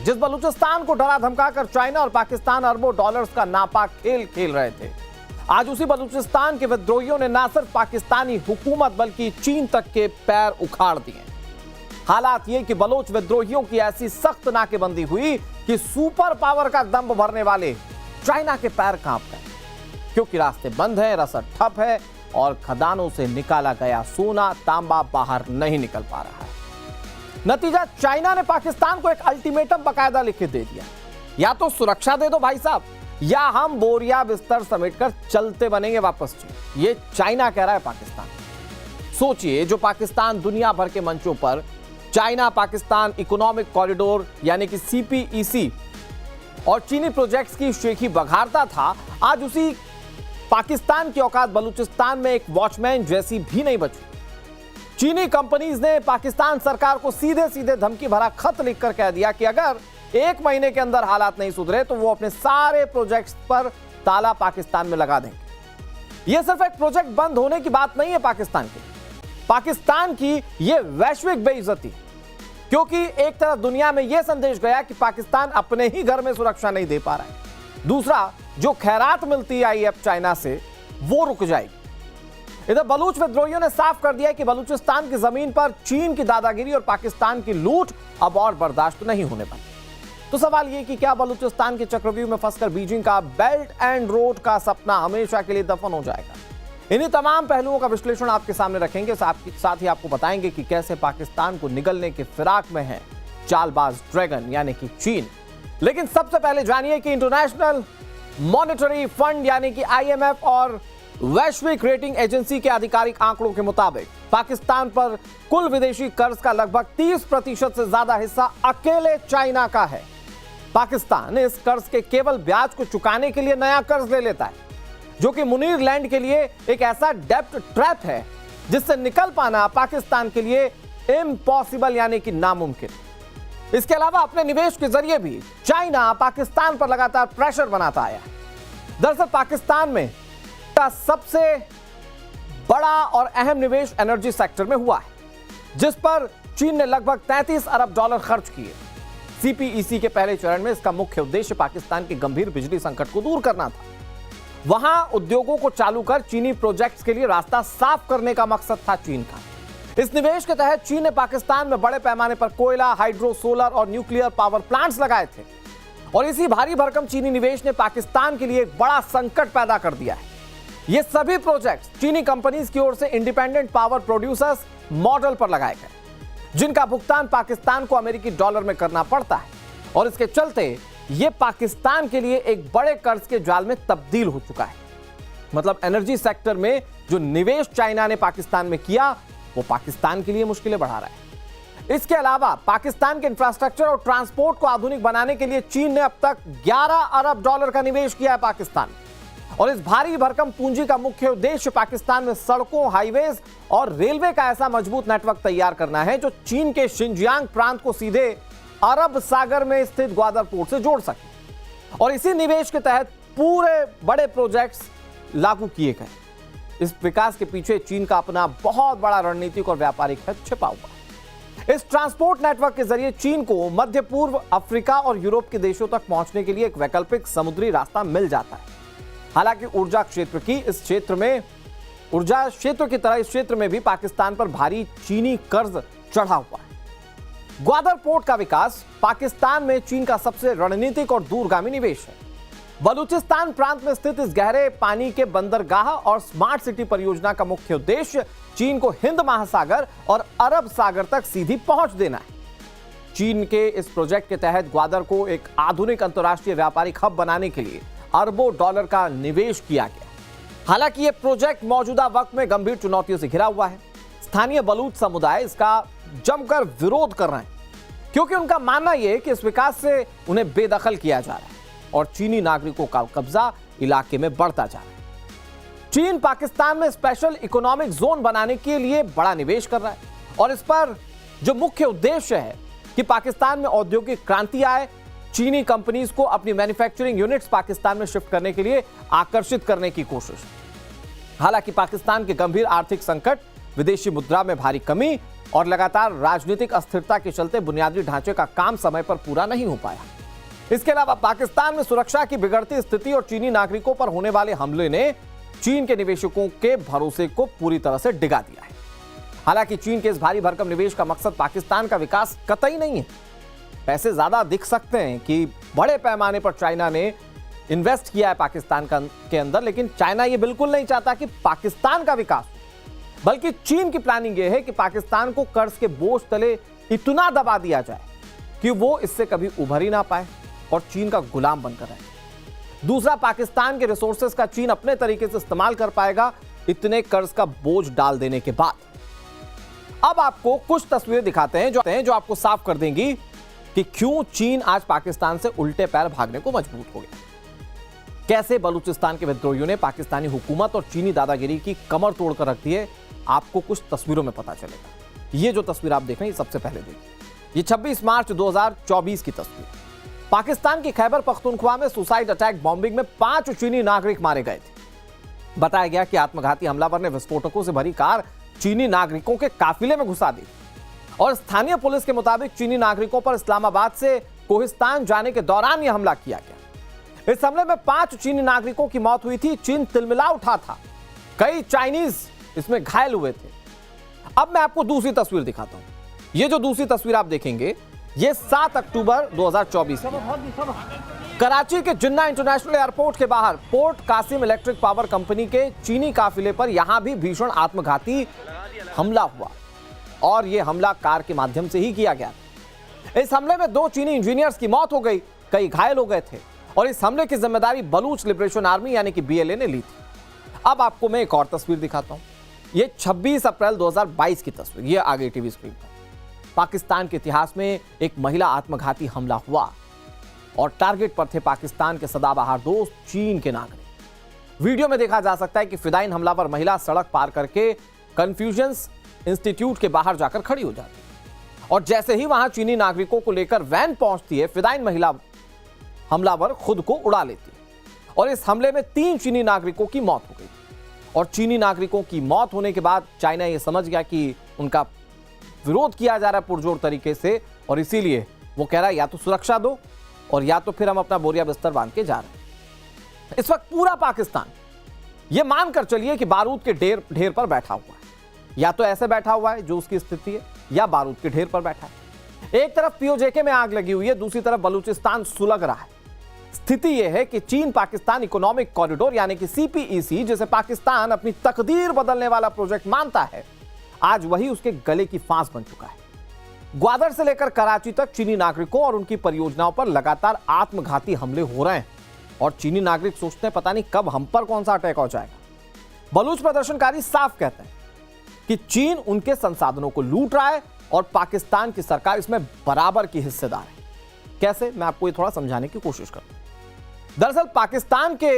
जिस बलूचिस्तान को डरा धमकाकर चाइना और पाकिस्तान अरबों डॉलर्स का नापाक खेल खेल रहे थे, आज उसी बलूचिस्तान के विद्रोहियों ने न सिर्फ पाकिस्तानी हुकूमत बल्कि चीन तक के पैर उखाड़ दिए। हालात ये कि बलोच विद्रोहियों की ऐसी सख्त नाकेबंदी हुई कि सुपर पावर का दम भरने वाले चाइना के पैर कांप गए, क्योंकि रास्ते बंद हैं, रसद ठप है और खदानों से निकाला गया सोना तांबा बाहर नहीं निकल पा रहा है। नतीजा, चाइना ने पाकिस्तान को एक अल्टीमेटम बाकायदा लिख के दे दिया, या तो सुरक्षा दे दो भाई साहब, या हम बोरिया बिस्तर समेटकर चलते बनेंगे वापस। ये चाइना कह रहा है पाकिस्तान। सोचिए, जो पाकिस्तान दुनिया भर के मंचों पर चाइना पाकिस्तान इकोनॉमिक कॉरिडोर यानी कि CPEC और चीनी प्रोजेक्ट्स की शेखी बघारता था, आज उसी पाकिस्तान की औकात बलूचिस्तान में एक वॉचमैन जैसी भी नहीं बची। चीनी कंपनीज ने पाकिस्तान सरकार को सीधे सीधे धमकी भरा खत लिखकर कह दिया कि अगर 1 महीने के अंदर हालात नहीं सुधरे तो वो अपने सारे प्रोजेक्ट्स पर ताला पाकिस्तान में लगा देंगे। यह सिर्फ एक प्रोजेक्ट बंद होने की बात नहीं है पाकिस्तान की यह वैश्विक बेइज्जती, क्योंकि एक तरफ दुनिया में यह संदेश गया कि पाकिस्तान अपने ही घर में सुरक्षा नहीं दे पा रहा है, दूसरा जो खैरात मिलती आई अब चाइना से वो रुक जाएगी। इधर बलूच विद्रोहियों ने साफ कर दिया कि बलूचिस्तान की जमीन पर चीन की दादागिरी और पाकिस्तान की लूट अब और बर्दाश्त नहीं होने पाई। तो सवाल यह कि क्या बलूचिस्तान के चक्रव्यूह में फंसकर बीजिंग का बेल्ट एंड रोड का सपना हमेशा के लिए दफन हो जाएगा? इन्हीं तमाम पहलुओं का विश्लेषण आपके सामने रखेंगे, साथ ही आपको बताएंगे कि कैसे पाकिस्तान को निगलने के फिराक में है चालबाज ड्रैगन यानी कि चीन। लेकिन सबसे पहले जानिए कि इंटरनेशनल मॉनेटरी फंड यानी कि IMF और वैश्विक रेटिंग एजेंसी के आधिकारिक आंकड़ों के मुताबिक पाकिस्तान पर कुल विदेशी कर्ज का लगभग 30% से ज्यादा हिस्सा अकेले चाइना का है। पाकिस्तान इस कर्ज के केवल ब्याज को चुकाने के लिए नया कर्ज ले लेता है, जो कि मुनीर लैंड के लिए एक ऐसा डेब्ट ट्रैप है जिससे निकल पाना पाकिस्तान के लिए इम्पॉसिबल यानी कि नामुमकिन। इसके अलावा अपने निवेश के जरिए भी चाइना पाकिस्तान पर लगातार प्रेशर बनाता आया है। दरअसल पाकिस्तान में का सबसे बड़ा और अहम निवेश एनर्जी सेक्टर में हुआ है, जिस पर चीन ने लगभग $33 अरब खर्च किए। CPEC के पहले चरण में इसका मुख्य उद्देश्य पाकिस्तान के गंभीर बिजली संकट को दूर करना था। वहां उद्योगों को चालू कर चीनी प्रोजेक्ट्स के लिए रास्ता साफ करने का मकसद था चीन का। इस निवेश के तहत चीन ने पाकिस्तान में बड़े पैमाने पर कोयला, हाइड्रो, सोलर और न्यूक्लियर पावर प्लांट्स लगाए थे, और इसी भारी भरकम चीनी निवेश ने पाकिस्तान के लिए एक बड़ा संकट पैदा कर दिया है। ये सभी प्रोजेक्ट्स चीनी कंपनीज की ओर से इंडिपेंडेंट पावर प्रोड्यूसर्स मॉडल पर लगाए गए, जिनका भुगतान पाकिस्तान को अमेरिकी डॉलर में करना पड़ता है, और इसके चलते यह पाकिस्तान के लिए एक बड़े कर्ज के जाल में तब्दील हो चुका है। मतलब एनर्जी सेक्टर में जो निवेश चाइना ने पाकिस्तान में किया वो पाकिस्तान के लिए मुश्किलें बढ़ा रहा है। इसके अलावा पाकिस्तान के इंफ्रास्ट्रक्चर और ट्रांसपोर्ट को आधुनिक बनाने के लिए चीन ने अब तक $11 अरब का निवेश किया है पाकिस्तान, और इस भारी भरकम पूंजी का मुख्य उद्देश्य पाकिस्तान में सड़कों, हाईवेज और रेलवे का ऐसा मजबूत नेटवर्क तैयार करना है जो चीन के शिनजियांग प्रांत को सीधे अरब सागर में स्थित ग्वादर पोर्ट से जोड़ सके। और इसी निवेश के तहत पूरे बड़े प्रोजेक्ट्स लागू किए गए। इस विकास के पीछे चीन का अपना बहुत बड़ा रणनीतिक और व्यापारिक हित छिपा हुआ है। इस ट्रांसपोर्ट नेटवर्क के जरिए चीन को मध्य पूर्व, अफ्रीका और यूरोप के देशों तक पहुंचने के लिए एक वैकल्पिक समुद्री रास्ता मिल जाता है। हालांकि ऊर्जा क्षेत्र की तरह इस क्षेत्र में भी पाकिस्तान पर भारी चीनी कर्ज चढ़ा हुआ है। ग्वादर पोर्ट का विकास पाकिस्तान में चीन का सबसे रणनीतिक और दूरगामी निवेश है। बलूचिस्तान प्रांत में स्थित इस गहरे पानी के बंदरगाह और स्मार्ट सिटी परियोजना का मुख्य उद्देश्य चीन को हिंद महासागर और अरब सागर तक सीधी पहुंच देना है। चीन के इस प्रोजेक्ट के तहत ग्वादर को एक आधुनिक अंतर्राष्ट्रीय व्यापारिक हब बनाने के लिए अरबों डॉलर का निवेश किया गया। हालांकि यह प्रोजेक्ट मौजूदा वक्त में गंभीर चुनौतियों से घिरा हुआ है। स्थानीय बलूच समुदाय इसका जमकर विरोध कर रहे हैं, क्योंकि उनका मानना यह है कि इस विकास से उन्हें बेदखल किया जा रहा है और चीनी नागरिकों का कब्जा इलाके में बढ़ता जा रहा है। चीन पाकिस्तान में स्पेशल इकोनॉमिक जोन बनाने के लिए बड़ा निवेश कर रहा है, और इस पर जो मुख्य उद्देश्य है कि पाकिस्तान में औद्योगिक क्रांति आए, चीनी कंपनीज को अपनी मैन्युफैक्चरिंग यूनिट्स पाकिस्तान में शिफ्ट करने के लिए आकर्षित करने की कोशिश। हालांकि पाकिस्तान के गंभीर आर्थिक संकट, विदेशी मुद्रा में भारी कमी और लगातार राजनीतिक अस्थिरता के चलते बुनियादी ढांचे का काम समय पर पूरा नहीं हो पाया। इसके अलावा पाकिस्तान में सुरक्षा की बिगड़ती स्थिति और चीनी नागरिकों पर होने वाले हमले ने चीन के निवेशकों के भरोसे को पूरी तरह से डिगा दिया है। हालांकि चीन के इस भारी भरकम निवेश का मकसद पाकिस्तान का विकास कतई नहीं है। पैसे ज्यादा दिख सकते हैं कि बड़े पैमाने पर चाइना ने इन्वेस्ट किया है पाकिस्तान के अंदर, लेकिन चाइना ये बिल्कुल नहीं चाहता कि पाकिस्तान का विकास हो, बल्कि चीन की प्लानिंग यह है कि पाकिस्तान को कर्ज के बोझ तले इतना दबा दिया जाए कि वो इससे कभी उभर ही ना पाए और चीन का गुलाम बनकर रहे। दूसरा, पाकिस्तान के रिसोर्सेज का चीन अपने तरीके से इस्तेमाल कर पाएगा इतने कर्ज का बोझ डाल देने के बाद। अब आपको कुछ तस्वीरें दिखाते हैं जो आपको साफ कर देंगी कि क्यों चीन आज पाकिस्तान से उल्टे पैर भागने को मजबूर हो गया। कैसे बलूचिस्तान के विद्रोहियों ने पाकिस्तानी हुकूमत और चीनी दादागिरी की कमर तोड़कर रख दी है, आपको कुछ तस्वीरों में पता चलेगा। ये जो तस्वीर आप देख रहे हैं, सबसे पहले देखिए। ये 26 मार्च 2024 की तस्वीर। पाकिस्तान की खैबर पख्तूनख्वा में सुसाइड अटैक बॉम्बिंग में 5 चीनी नागरिक मारे गए थे। बताया गया कि आत्मघाती हमलावर ने विस्फोटकों से भरी कार चीनी नागरिकों के काफिले में घुसा दी और स्थानीय पुलिस के मुताबिक चीनी नागरिकों पर इस्लामाबाद से कोहिस्तान जाने के दौरान यह हमला किया गया। इस हमले में 5 चीनी नागरिकों की मौत हुई थी। चीन तिलमिला उठा था, कई चाइनीज इसमें घायल हुए थे। अब मैं आपको दूसरी तस्वीर दिखाता हूं। ये जो दूसरी तस्वीर आप देखेंगे, ये 7 अक्टूबर 2024 कराची के जिन्ना इंटरनेशनल एयरपोर्ट के बाहर port Qasim electric power company के चीनी काफिले पर यहां भी भीषण आत्मघाती हमला हुआ और यह हमला कार के माध्यम से ही किया गया। इस हमले में 2 चीनी इंजीनियर्स की मौत हो गई, कई घायल हो गए थे और इस हमले की जिम्मेदारी बलूच लिबरेशन आर्मी यानी कि BLA ने ली थी। अब आपको मैं एक और तस्वीर दिखाता हूं। यह 26 अप्रैल 2022 की तस्वीर, यह आ गई टीवी स्क्रीन पर। पाकिस्तान के इतिहास में एक महिला आत्मघाती हमला हुआ और टारगेट पर थे पाकिस्तान के सदाबहार दोस्त चीन के नागरिक। वीडियो में देखा जा सकता है कि फिदायीन हमलावर महिला सड़क पार करके कन्फ्यूजन्स इंस्टीट्यूट के बाहर जाकर खड़ी हो जाती है और जैसे ही वहां चीनी नागरिकों को लेकर वैन पहुंचती है, फिदायीन महिला हमलावर खुद को उड़ा लेती है और इस हमले में 3 चीनी नागरिकों की मौत हो गई और चीनी नागरिकों की मौत होने के बाद चाइना यह समझ गया कि उनका विरोध किया जा रहा है पुरजोर तरीके से और इसीलिए वो कह रहा है या तो सुरक्षा दो और या तो फिर हम अपना बोरिया बिस्तर बांध के जा रहे हैं। इस वक्त पूरा पाकिस्तान ये मानकर चलिए कि बारूद के ढेर पर बैठा हुआ है, या तो ऐसे बैठा हुआ है जो उसकी स्थिति है, या बारूद के ढेर पर बैठा है। एक तरफ POJK में आग लगी हुई है, दूसरी तरफ बलूचिस्तान सुलग रहा है। स्थिति यह है कि चीन पाकिस्तान इकोनॉमिक कॉरिडोर यानी कि CPEC, जिसे पाकिस्तान अपनी तकदीर बदलने वाला प्रोजेक्ट मानता है, आज वही उसके गले की फांस बन चुका है। ग्वादर से लेकर कराची तक चीनी नागरिकों और उनकी परियोजनाओं पर लगातार आत्मघाती हमले हो रहे हैं और चीनी नागरिक सोचते हैं पता नहीं कब हम पर कौन सा अटैक हो जाएगा। बलूच प्रदर्शनकारी साफ कहते हैं कि चीन उनके संसाधनों को लूट रहा है और पाकिस्तान की सरकार इसमें बराबर की हिस्सेदार है। कैसे, मैं आपको ये थोड़ा समझाने की कोशिश करता हूं। दरअसल पाकिस्तान के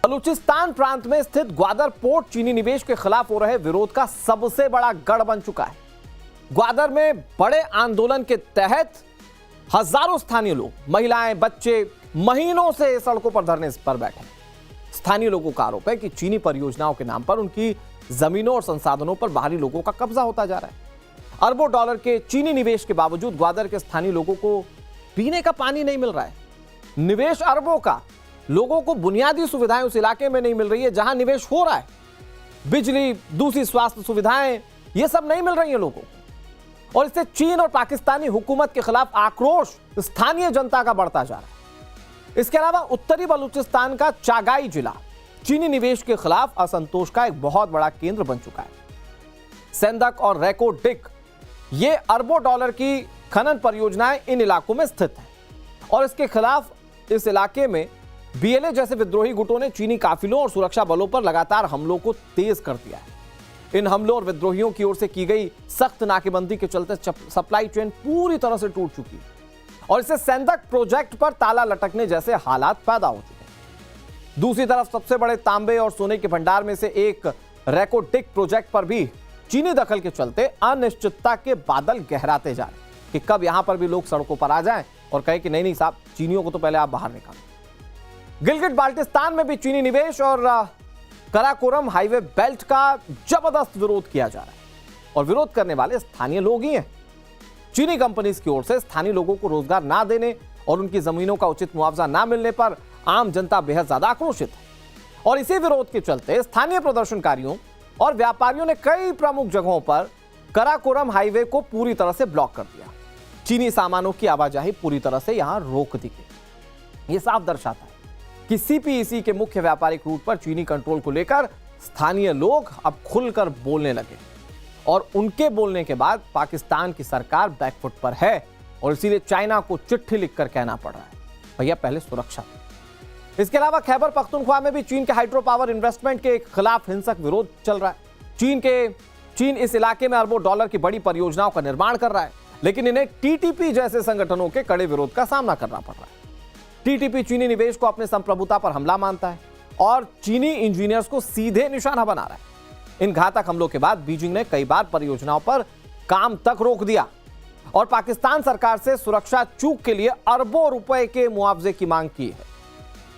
बलूचिस्तान प्रांत में स्थित ग्वादर पोर्ट चीनी निवेश के खिलाफ हो रहे विरोध का सबसे बड़ा गढ़ बन चुका है। ग्वादर में बड़े आंदोलन के तहत हजारों स्थानीय लोग, महिलाएं, बच्चे महीनों से सड़कों पर धरने पर बैठे। स्थानीय लोगों का आरोप है कि चीनी परियोजनाओं के नाम पर उनकी जमीनों और संसाधनों पर बाहरी लोगों का कब्जा होता जा रहा है। अरबों डॉलर के चीनी निवेश के बावजूद ग्वादर के स्थानीय लोगों को पीने का पानी नहीं मिल रहा है। निवेश अरबों का, लोगों को बुनियादी सुविधाएं उस इलाके में नहीं मिल रही है जहां निवेश हो रहा है। बिजली, दूसरी स्वास्थ्य सुविधाएं, ये सब नहीं मिल रही है लोगों को और इससे चीन और पाकिस्तानी हुकूमत के खिलाफ आक्रोश स्थानीय जनता का बढ़ता जा रहा है। इसके अलावा उत्तरी बलूचिस्तान का चागाई जिला चीनी निवेश के खिलाफ असंतोष का एक बहुत बड़ा केंद्र बन चुका है। सेंदक और रेको डिक, ये अरबों डॉलर की खनन परियोजनाएं इन इलाकों में स्थित हैं और इसके खिलाफ इस इलाके में BLA जैसे विद्रोही गुटों ने चीनी काफिलों और सुरक्षा बलों पर लगातार हमलों को तेज कर दिया है। इन हमलों और विद्रोहियों की ओर से की गई सख्त नाकेबंदी के चलते सप्लाई चेन पूरी तरह से टूट चुकी है और इससे सेंदक प्रोजेक्ट पर ताला लटकने जैसे हालात पैदा हो चुके हैं। दूसरी तरफ सबसे बड़े तांबे और सोने के भंडार में से एक रेको डिक प्रोजेक्ट पर भी चीनी दखल के चलते अनिश्चितता के बादल गहराते जा रहे कि कब यहां पर भी लोग सड़कों पर आ जाएं और कहें कि नहीं साहब, चीनियों को तो पहले आप बाहर निकालो। गिलगिट बाल्टिस्तान में भी चीनी निवेश और कराकोरम हाईवे बेल्ट का जबरदस्त विरोध किया जा रहा है और विरोध करने वाले स्थानीय लोग ही हैं। चीनी कंपनीज की ओर से स्थानीय लोगों को रोजगार ना देने और उनकी जमीनों का उचित मुआवजा ना मिलने पर आम जनता बेहद ज्यादा आक्रोशित है और इसी विरोध के चलते स्थानीय प्रदर्शनकारियों और व्यापारियों ने कई प्रमुख जगहों पर कराकोरम हाईवे को पूरी तरह से ब्लॉक कर दिया। चीनी सामानों की आवाजाही पूरी तरह से यहां रोक दी गई। यह साफ दर्शाता है कि सीपीईसी के मुख्य व्यापारिक रूट पर चीनी कंट्रोल को लेकर स्थानीय लोग अब खुलकर बोलने लगे और उनके बोलने के बाद पाकिस्तान की सरकार बैकफुट पर है और इसीलिए चाइना को चिट्ठी लिखकर कहना पड़ रहा है, भैया पहले सुरक्षा। इसके अलावा खैबर पख्तूनख्वा में भी चीन के हाइड्रो पावर इन्वेस्टमेंट के खिलाफ हिंसक विरोध चल रहा है। चीन इस इलाके में अरबों डॉलर की बड़ी परियोजनाओं का निर्माण कर रहा है, लेकिन इन्हें टीटीपी जैसे संगठनों के कड़े विरोध का सामना करना पड़ रहा है। टीटीपी चीनी निवेश को अपने संप्रभुता पर हमला मानता है और चीनी इंजीनियर्स को सीधे निशाना बना रहा है। इन घातक हमलों के बाद बीजिंग ने कई बार परियोजनाओं पर काम तक रोक दिया और पाकिस्तान सरकार से सुरक्षा चूक के लिए अरबों रुपए के मुआवजे की मांग की है।